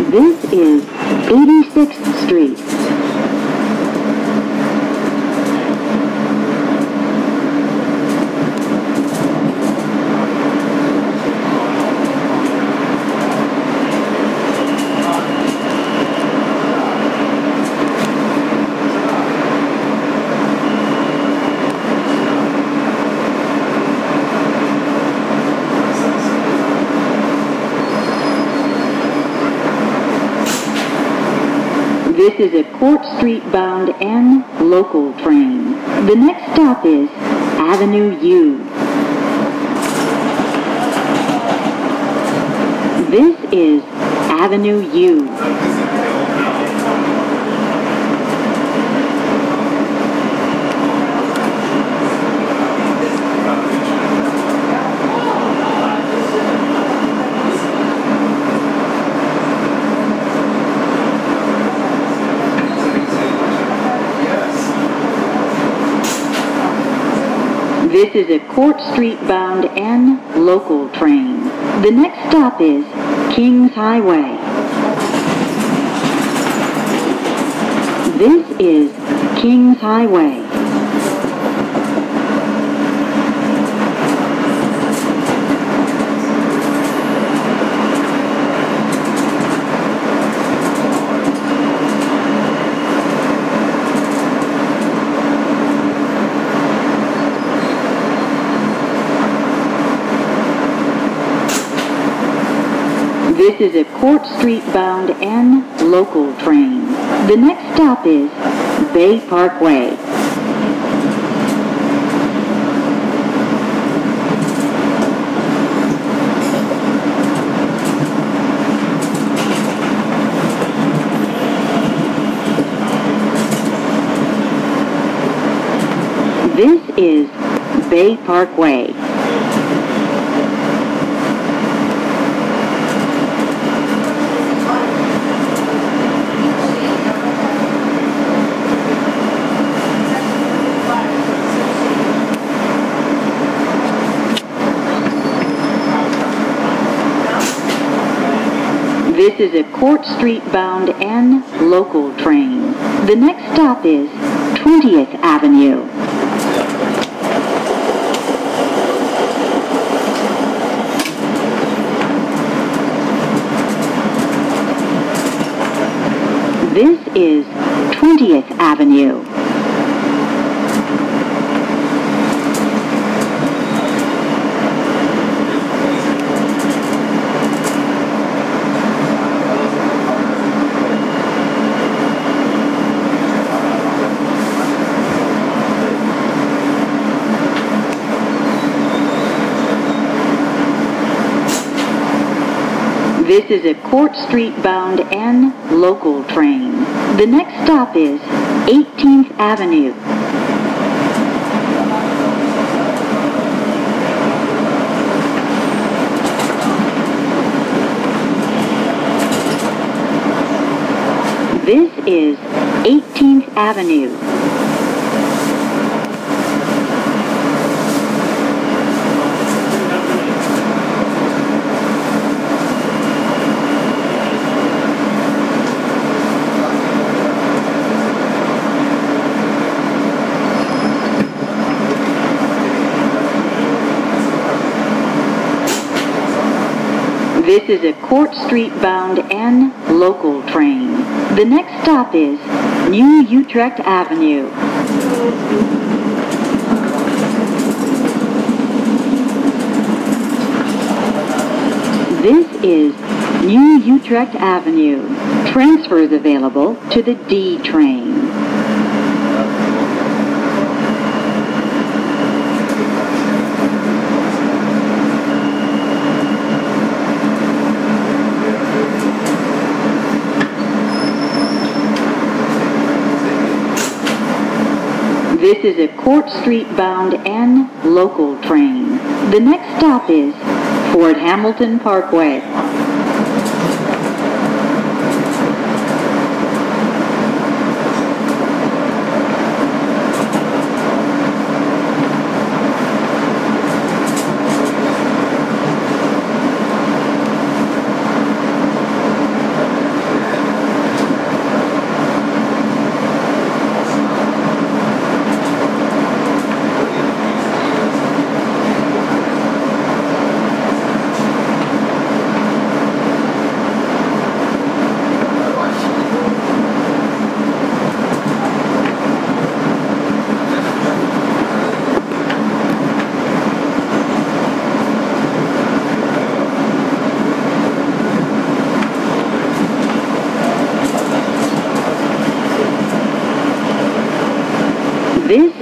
This is 86th Street. This is a Court Street bound N local train. The next stop is Avenue U. This is Avenue U. This is a Court Street bound N local train. The next stop is Kings Highway. This is Kings Highway. This is a Court Street bound N local train. The next stop is Bay Parkway. This is Bay Parkway. This is a Court Street bound N local train. The next stop is 20th Avenue. This is 20th Avenue. This is a Court Street bound N local train. The next stop is 18th Avenue. This is 18th Avenue. This is a Court Street bound N local train. The next stop is New Utrecht Avenue. This is New Utrecht Avenue. Transfers available to the D train. This is a Court Street bound N local train. The next stop is Fort Hamilton Parkway.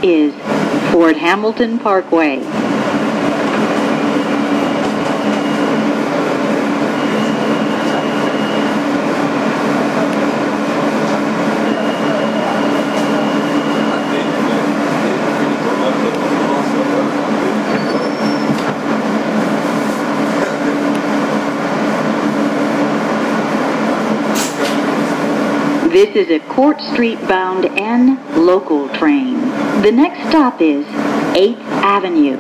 is Fort Hamilton Parkway. This is a Court Street bound N local train. The next stop is 8th Avenue.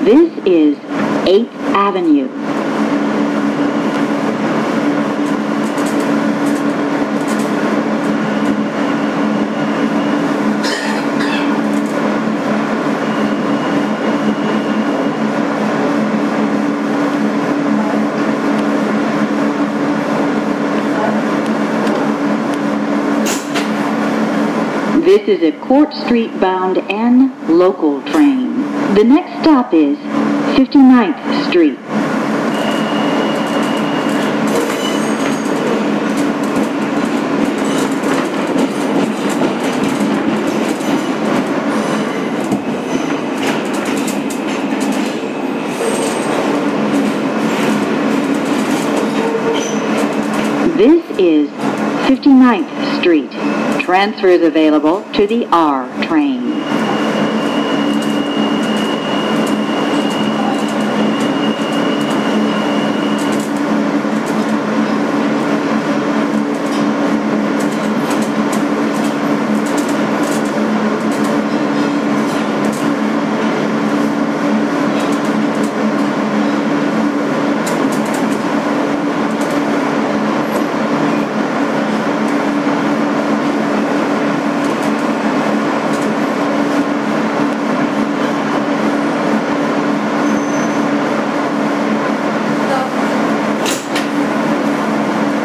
This is 8th Avenue. This is a Court Street bound N local train. The next stop is 59th Street. This is 59th Street. Transfers available to the R train.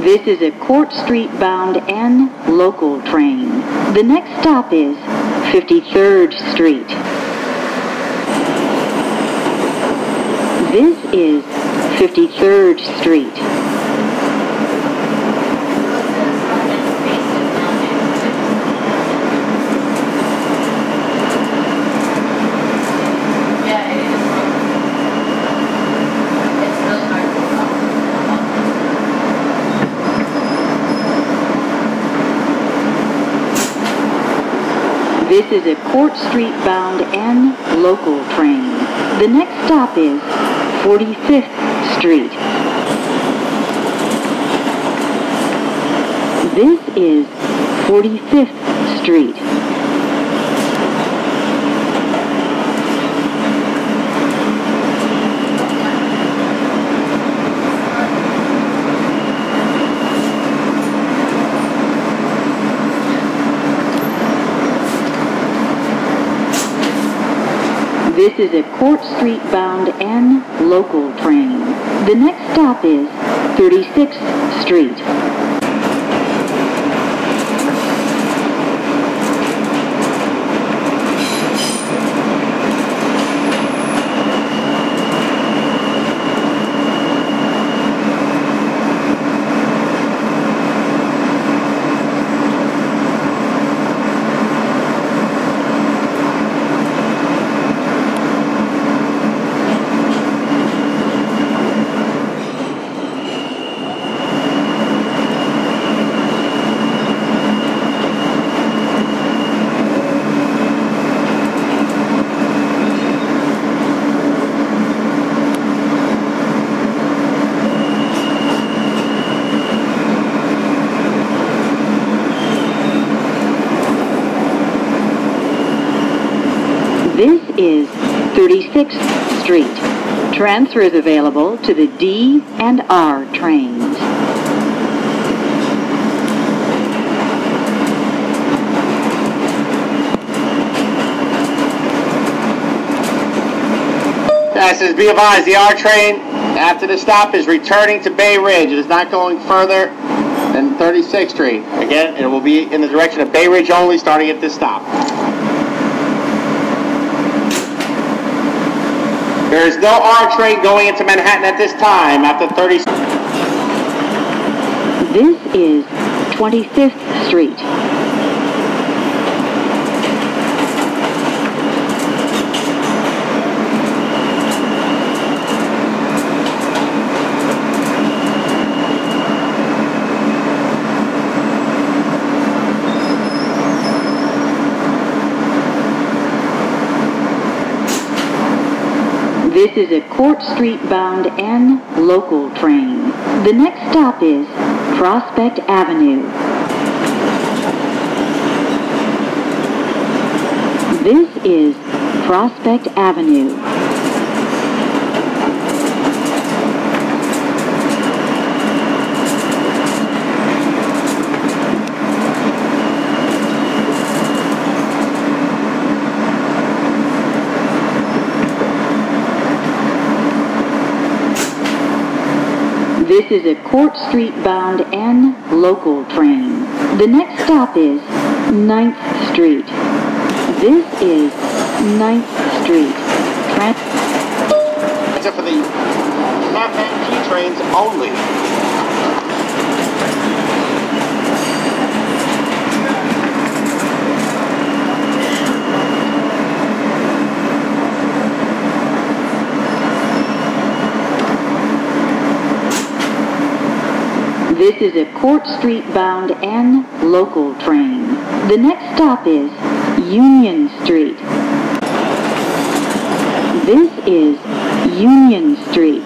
This is a Court Street bound N local train. The next stop is 53rd Street. This is 53rd Street. This is a Court Street bound N local train. The next stop is 45th Street. This is 45th Street. This is a Court Street bound N local train. The next stop is 36th Street. This is 36th Street. Transfers available to the D and R trains. Passengers, be advised, the R train after the stop is returning to Bay Ridge. It is not going further than 36th Street. Again, it will be in the direction of Bay Ridge only, starting at this stop. There is no R train going into Manhattan at this time after 30. This is 25th Street. This is a Court Street bound N local train. The next stop is Prospect Avenue. This is Prospect Avenue. This is a Court Street bound N local train. The next stop is 9th Street. This is 9th Street. Except for the FNP trains only. This is a Court Street bound N local train. The next stop is Union Street. This is Union Street.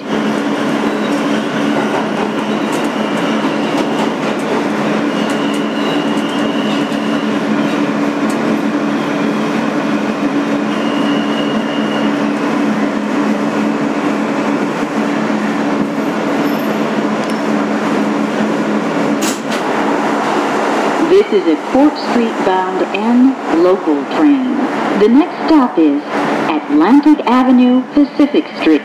This is a Court Street bound N local train. The next stop is Atlantic Avenue, Pacific Street.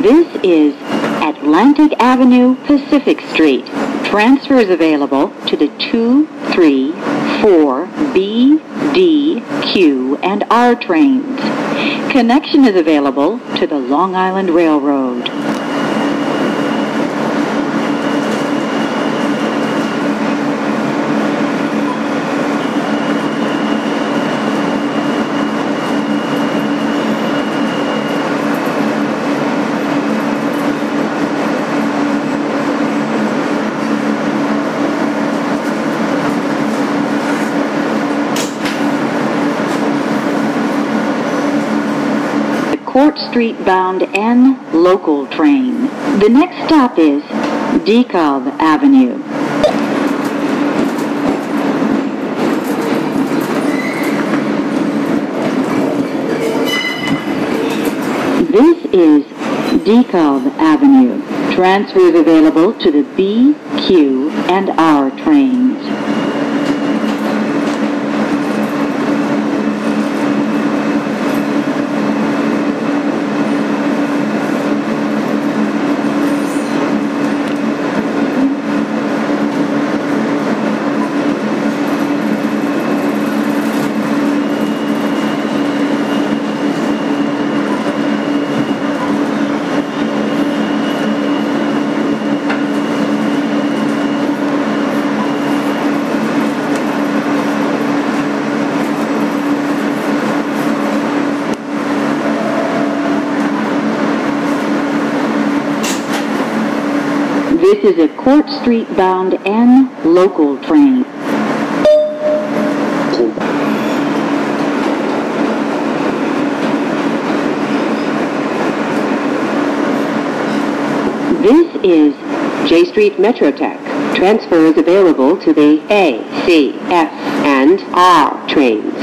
This is Atlantic Avenue, Pacific Street. Transfers available to the 2, 3, 4, B, D, Q, and R trains. Connection is available to the Long Island Railroad. Court Street bound N local train. The next stop is DeKalb Avenue. This is DeKalb Avenue. Transfers available to the B, Q, and R trains. This is a Court Street bound N local train. This is J Street Metrotech. Transfers available to the A, C, F, and R trains.